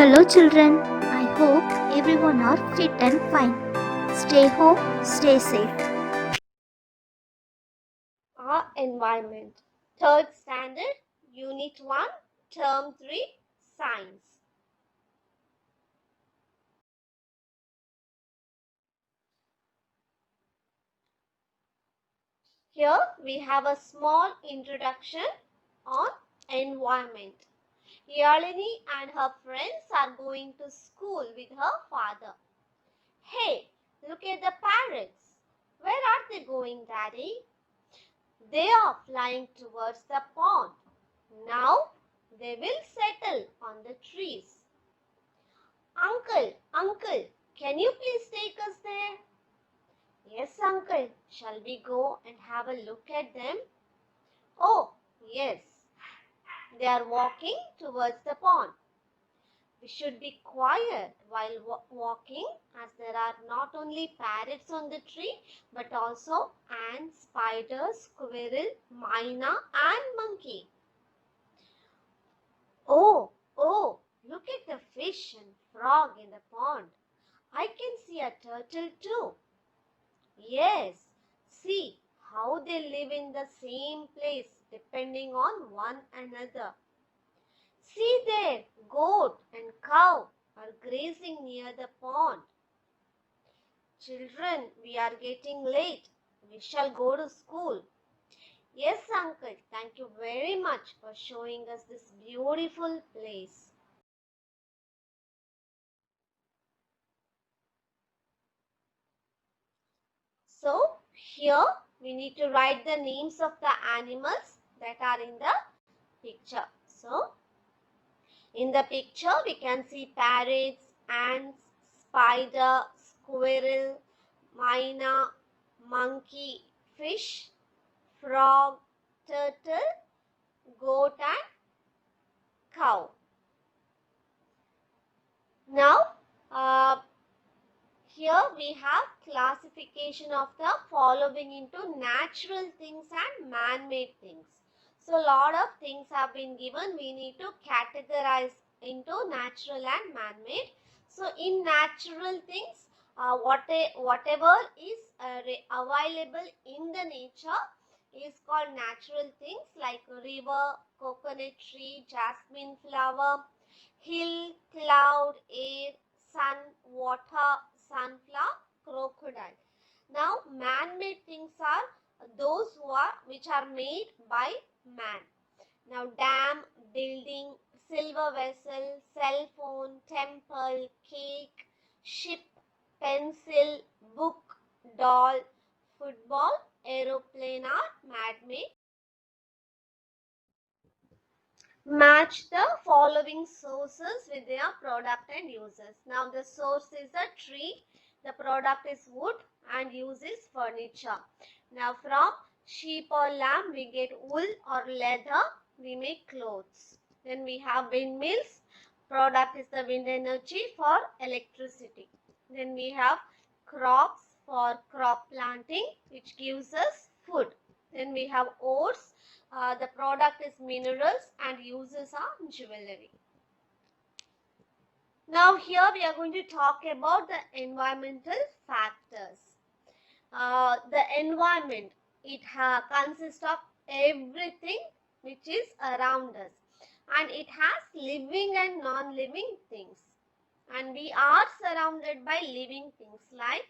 Hello children, I hope everyone are fit and fine. Stay home, stay safe. Our environment. Third standard, Unit 1, Term 3, Science. Here we have a small introduction on environment. Yalini and her friends are going to school with her father. Hey, look at the parrots. Where are they going, Daddy? They are flying towards the pond. Now they will settle on the trees. Uncle, can you please take us there? Yes, uncle. Shall we go and have a look at them? Oh, yes. They are walking towards the pond. We should be quiet while walking, as there are not only parrots on the tree but also ants, spiders, squirrel, myna and monkey. Oh, look at the fish and frog in the pond. I can see a turtle too. Yes, see how they live in the same place depending on one another. See there, goat and cow are grazing near the pond. Children, we are getting late. We shall go to school. Yes, uncle, thank you very much for showing us this beautiful place. So, here we need to write the names of the animals that are in the picture. So, in the picture, we can see parrots, ants, spider, squirrel, myna, monkey, fish, frog, turtle, goat and cow. Now, here we have classification of the following into natural things and man-made things. So, a lot of things have been given. We need to categorize into natural and man-made. So, in natural things, whatever is available in the nature is called natural things like river, coconut tree, jasmine flower, hill, cloud, air, sun, water, sunflower, crocodile. Now, man-made things are those which are made by man. Now, dam, building, silver vessel, cell phone, temple, cake, ship, pencil, book, doll, football, aeroplane are man-made. Match the following sources with their product and uses. Now the source is a tree, the product is wood and use is furniture. Now from sheep or lamb we get wool or leather, we make clothes. Then we have windmills, product is the wind energy for electricity. Then we have crops for crop planting which gives us food. Then we have oats, the product is minerals and uses are jewelry. Now here we are going to talk about the environmental factors. The environment, it consists of everything which is around us and it has living and non-living things. And we are surrounded by living things like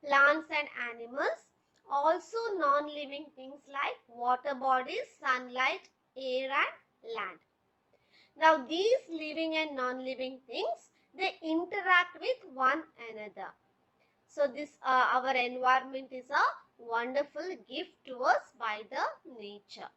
plants and animals, also non-living things like water bodies, sunlight, air and land. Now these living and non-living things, they interact with one another. So this our environment is a wonderful gift to us by the nature.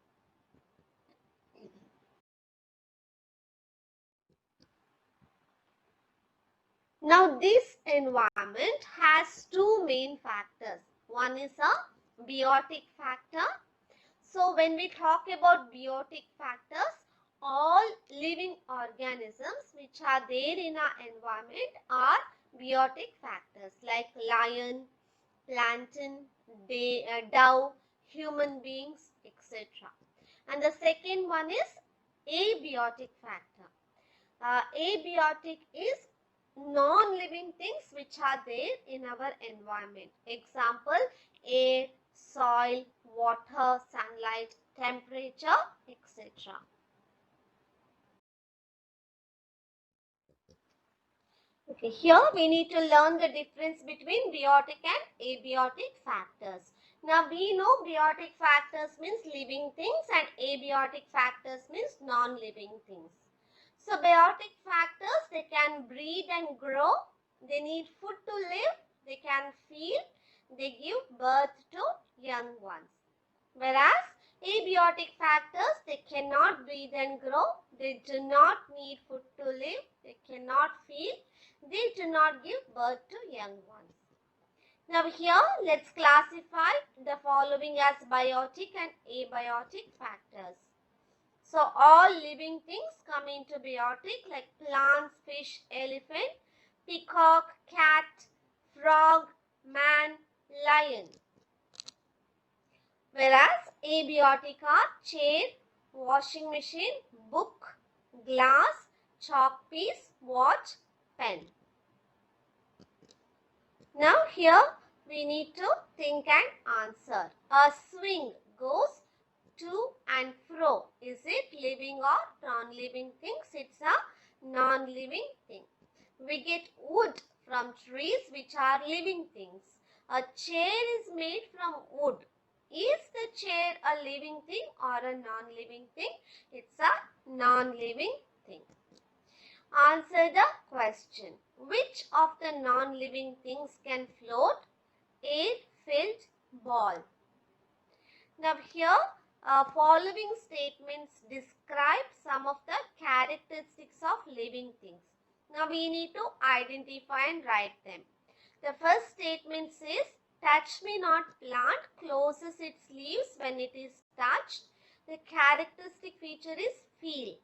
Now this environment has two main factors. One is a biotic factor. So when we talk about biotic factors, all living organisms which are there in our environment are biotic factors like lion, plankton, dove, human beings, etc. And the second one is abiotic factor. Abiotic is non-living things which are there in our environment. Example, air, soil, water, sunlight, temperature, etc. Okay, here we need to learn the difference between biotic and abiotic factors. Now we know biotic factors means living things and abiotic factors means non-living things. So biotic factors, they can breathe and grow, they need food to live, they can feel, they give birth to young ones. Whereas abiotic factors, they cannot breathe and grow, they do not need food to live, they cannot feel, they do not give birth to young ones. Now here, let's classify the following as biotic and abiotic factors. So all living things come into biotic like plants, fish, elephant, peacock, cat, frog, man, lion. Whereas abiotic are chair, washing machine, book, glass, chalk piece, watch, pen. Now here we need to think and answer. A swing goes to and fro. Is it living or non-living things? It's a non-living thing. We get wood from trees which are living things. A chair is made from wood. Is the chair a living thing or a non-living thing? It's a non-living thing. Answer the question. Which of the non-living things can float? Air-filled ball. Now here, following statements describe some of the characteristics of living things. Now we need to identify and write them. The first statement says, touch me not plant closes its leaves when it is touched. The characteristic feature is feel.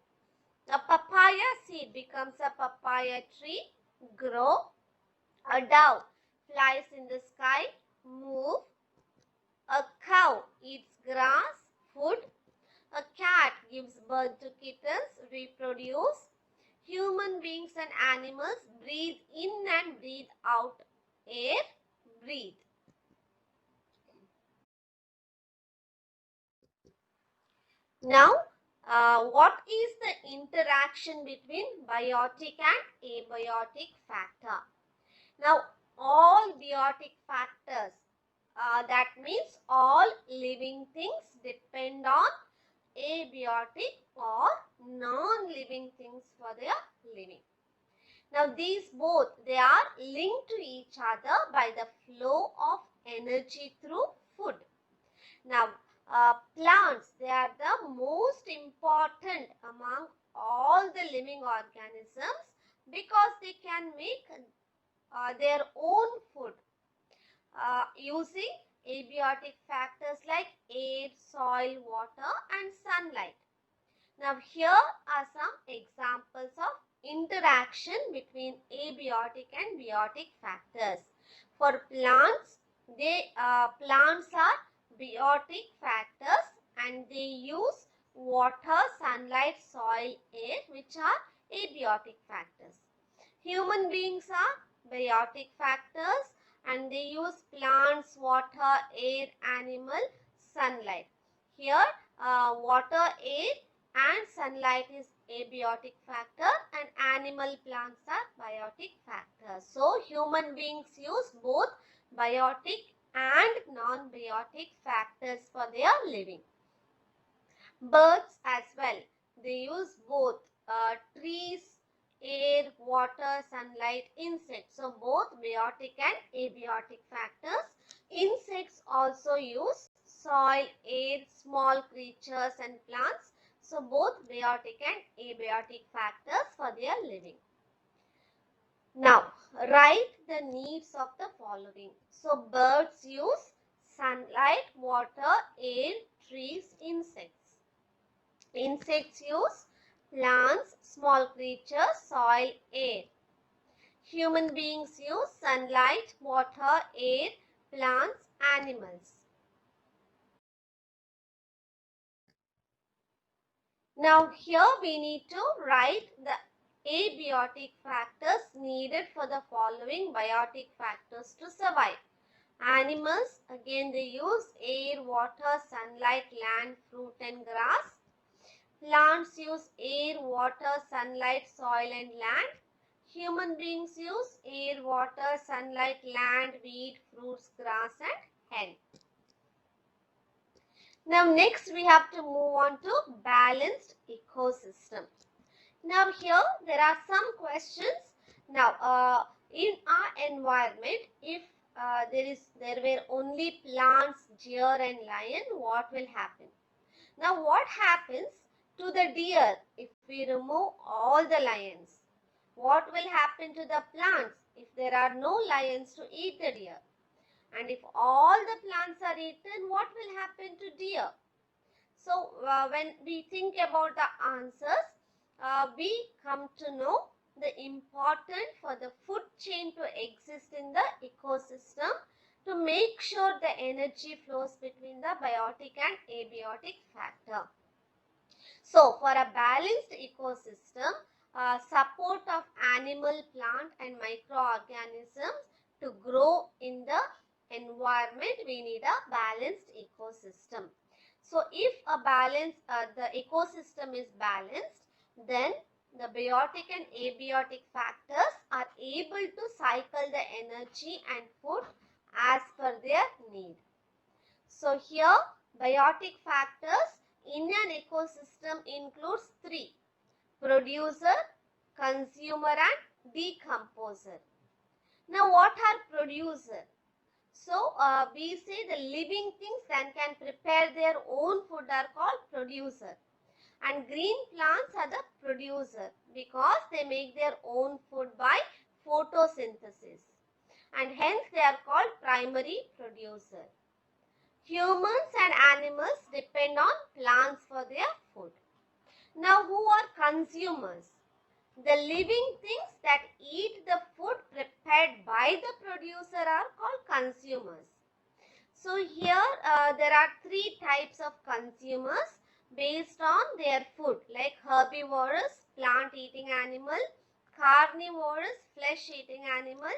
A papaya seed becomes a papaya tree, grow. A dove flies in the sky, move. A cow eats grass, food. A cat gives birth to kittens, reproduce. Human beings and animals breathe in and breathe out air, breathe. Now, what is the interaction between biotic and abiotic factor? Now, all biotic factors, that means all living things depend on abiotic or non-living things for their living. Now, these both, they are linked to each other by the flow of energy through food. Now, plants, they are the most important among all the living organisms because they can make their own food using abiotic factors like air, soil, water and sunlight. Now, here are some examples of interaction between abiotic and biotic factors. For plants, plants are biotic factors and they use water, sunlight, soil, air, which are abiotic factors. Human beings are biotic factors and they use plants, water, air, animal, sunlight. Here, water, air and sunlight is abiotic factor and animal plants are biotic factors. So, human beings use both biotic and non-biotic factors for their living. Birds as well, they use both trees, air, water, sunlight, insects. So, both biotic and abiotic factors. Insects also use soil, air, small creatures and plants. So, both biotic and abiotic factors for their living. Now, write the needs of the following. So, birds use sunlight, water, air, trees, insects. Insects use plants, small creatures, soil, air. Human beings use sunlight, water, air, plants, animals. Now here we need to write the abiotic factors needed for the following biotic factors to survive. Animals, again they use air, water, sunlight, land, fruit and grass. Plants use air, water, sunlight, soil and land. Human beings use air, water, sunlight, land, weed, fruits, grass and hen. Now next we have to move on to balanced ecosystem. Now here there are some questions. Now in our environment, if there were only plants, deer and lion, what will happen? Now what happens to the deer if we remove all the lions? What will happen to the plants if there are no lions to eat the deer? And if all the plants are eaten, what will happen to deer? So when we think about the answers, we come to know the important for the food chain to exist in the ecosystem to make sure the energy flows between the biotic and abiotic factor. So for a balanced ecosystem, support of animal, plant and microorganisms to grow in the environment, we need a balanced ecosystem. So if the ecosystem is balanced, then the biotic and abiotic factors are able to cycle the energy and food as per their need. So here biotic factors in an ecosystem includes three: producer, consumer and decomposer. Now what are producer? So we say the living things that can prepare their own food are called producer, and green plants are the producer because they make their own food by photosynthesis, and hence they are called primary producer. Humans and animals depend on plants for their food. Now who are consumers? The living things that eat the food prepared by the producer are called consumers. So here there are three types of consumers based on their food, like herbivorous, plant eating animal; carnivorous, flesh eating animal;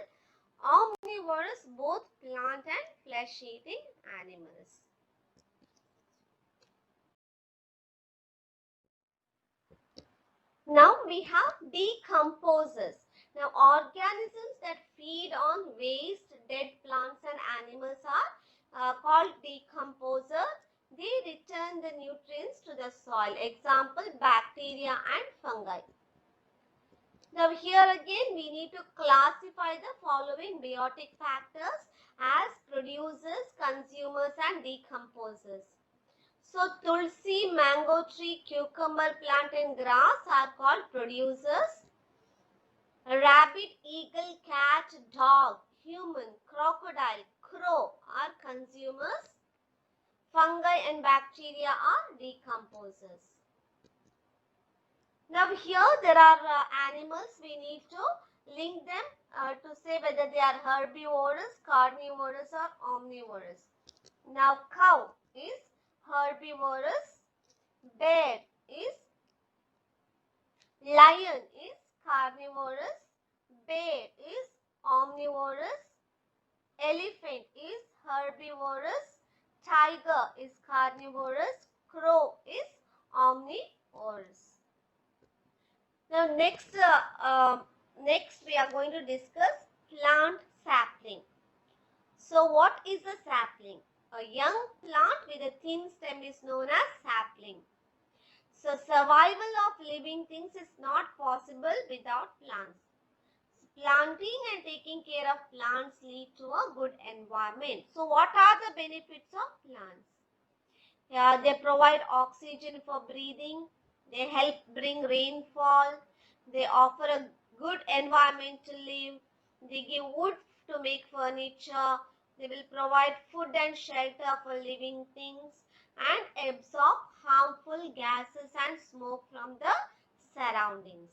omnivorous, both plant and flesh eating animals. Now we have decomposers. Now organisms that feed on waste, dead plants and animals are called decomposer. They return the nutrients to the soil. Example, bacteria and fungi. Now here again we need to classify the following biotic factors as producers, consumers and decomposers. So tulsi, mango tree, cucumber plant and grass are called producers. Rabbit, eagle, cat, dog, human, crocodile, crow are consumers. Fungi and bacteria are decomposers. Now here there are animals, we need to link them to say whether they are herbivorous, carnivorous or omnivorous. Now cow is herbivorous, bear is, lion is carnivorous, bear is omnivorous, elephant is herbivorous, tiger is carnivorous, crow is omnivorous. Now next we are going to discuss plant sapling. So what is a sapling? A young plant with a thin stem is known as sapling. So survival of living things is not possible without plants. Planting and taking care of plants lead to a good environment. So what are the benefits of plants? They provide oxygen for breathing. They help bring rainfall. They offer a good environment to live. They give wood to make furniture. They will provide food and shelter for living things and absorb harmful gases and smoke from the surroundings.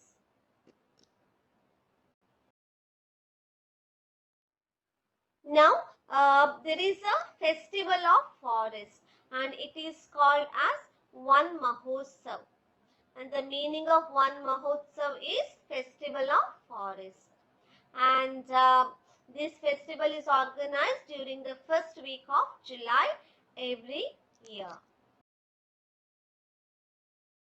Now there is a festival of forest and it is called as Van Mahotsav. And the meaning of Van Mahotsav is forest. And this festival is organized during the first week of July every year.